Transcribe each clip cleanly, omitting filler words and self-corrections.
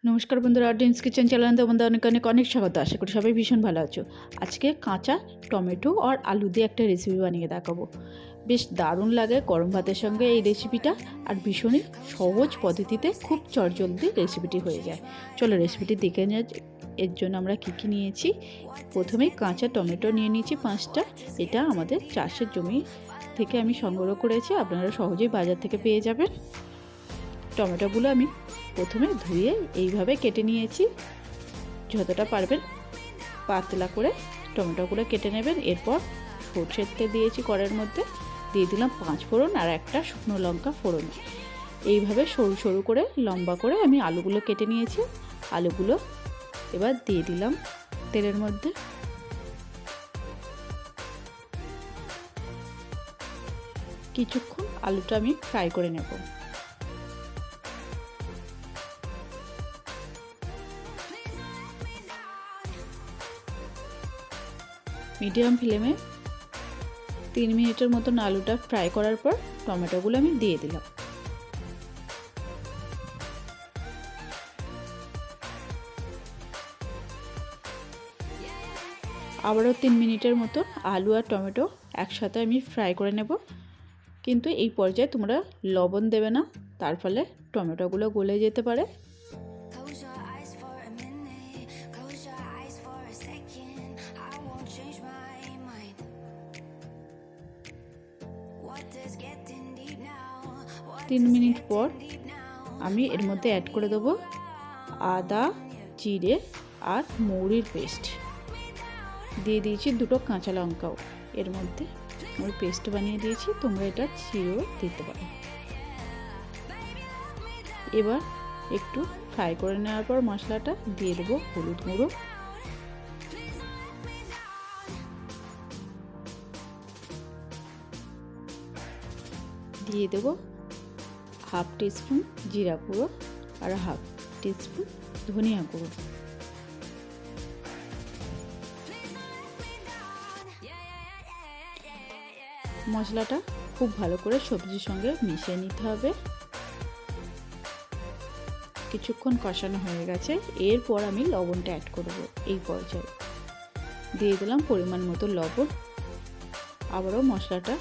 নমস্কার বন্ধুরা, dreams kitchen চ্যানেলে তোমাদের অনেক অনেক অনেক স্বাগত। আশা করি সবাই ভীষণ ভালো আছো। আজকে কাঁচা টমেটো আর আলু দিয়ে একটা রেসিপি বানিয়ে দেখাবো। বেশ দারুণ লাগে গরম ভাতের সঙ্গে এই রেসিপিটা, আর ভীষণই সহজ পদ্ধতিতে খুব চটজলদি রেসিপিটি হয়ে যায়। চলো রেসিপিটি দেখে নেওয়া যাক। এর জন্য আমরা কী কী নিয়েছি। প্রথমেই কাঁচা টমেটো নিয়ে নিয়েছি 5টা। এটা আমাদের চাষের জমি থেকে আমি সংগ্রহ করেছি, আপনারা সহজেই বাজার থেকে পেয়ে যাবেন। টমেটোগুলো আমি প্রথমে ধুয়ে এইভাবে কেটে নিয়েছি। যতটা পারবেন পাতলা করে টমেটোগুলো কেটে নেবেন। এরপর সরষের তেল দিয়েছি কড়াইয়ের মধ্যে, দিয়ে দিলাম 5 ফোড়ন আর একটা শুকনো লঙ্কা ফোড়ন। এইভাবে সরু সরু করে লম্বা করে আমি আলুগুলো কেটে নিয়েছি। আলুগুলো এবার দিয়ে দিলাম তেলের মধ্যে। কিছুক্ষণ আলুটা আমি ফ্রাই করে নেব। মিডিয়াম ফ্লেমে 3 মিনিটের মতন আলুটা ফ্রাই করার পর টমেটোগুলো আমি দিয়ে দিলাম। আবারও 3 মিনিটের মতো আলু আর টমেটো একসাথে আমি ফ্রাই করে নেব। কিন্তু এই পর্যায়ে তোমরা লবণ দেবে না, তার ফলে টমেটোগুলো গলে যেতে পারে। তিন মিনিট পর আমি এর মধ্যে অ্যাড করে দেবো আদা, জিরে আর মৌরির পেস্ট। দিয়ে দিয়েছি 2টো কাঁচা লঙ্কাও এর মধ্যে আমি পেস্ট বানিয়ে দিয়েছি, তোমরা এটা ছিঁড়েও দিতে পারো। এবার একটু ফ্রাই করে নেওয়ার পর মশলাটা দিয়ে দেবো হলুদ গুঁড়ো, দিয়ে দেবো হাফ টিস্পুন জিরা গুঁড়ো আর হাফ টিস্পুন ধনিয়া গুঁড়ো। মশলাটা খুব ভালো করে সবজির সঙ্গে মিশিয়ে নিতে হবে। কিছুক্ষণ কষানো হয়ে গেছে, এরপর আমি লবণটা অ্যাড করব। এই পর্যায়ে দিয়ে দিলাম পরিমাণ মতো লবণ। আবারও মশলাটা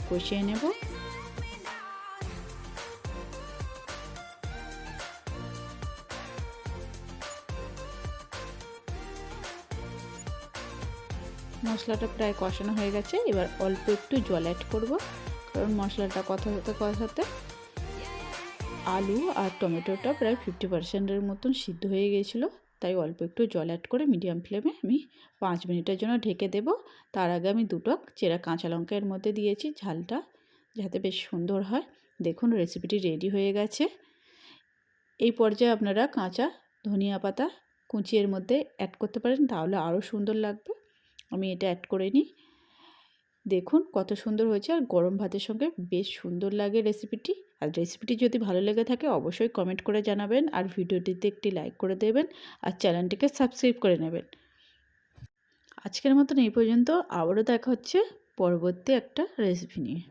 কষিয়ে নেব। মশলাটা প্রায় কষানো হয়ে গেছে, এবার অল্প একটু জল অ্যাড করব, কারণ মশলাটা কষাতে কষাতে আলু আর টমেটোটা প্রায় 50%-এর মতন সিদ্ধ হয়ে গিয়েছিলো। তাই অল্প একটু জল অ্যাড করে মিডিয়াম ফ্লেমে আমি 5 মিনিটের জন্য ঢেকে দেব। তার আগে আমি 2টো চেরা কাঁচা লঙ্কা এর মধ্যে দিয়েছি, ঝালটা যাতে বেশ সুন্দর হয়। দেখুন রেসিপিটি রেডি হয়ে গেছে। এই পর্যায়ে আপনারা কাঁচা ধনিয়া পাতা কুচি এর মধ্যে অ্যাড করতে পারেন, তাহলে আরও সুন্দর লাগবে। আমি এটা অ্যাড করে নিই। দেখুন কত সুন্দর হয়েছে, আর গরম ভাতের সঙ্গে বেশ সুন্দর লাগে রেসিপিটি। আর রেসিপিটি যদি ভালো লেগে থাকে অবশ্যই কমেন্ট করে জানাবেন, আর ভিডিওটিতে একটি লাইক করে দেবেন, আর চ্যানেলটিকে সাবস্ক্রাইব করে নেবেন। আজকের মতন এই পর্যন্ত, আবারও দেখা হচ্ছে পরবর্তী একটা রেসিপি নিয়ে।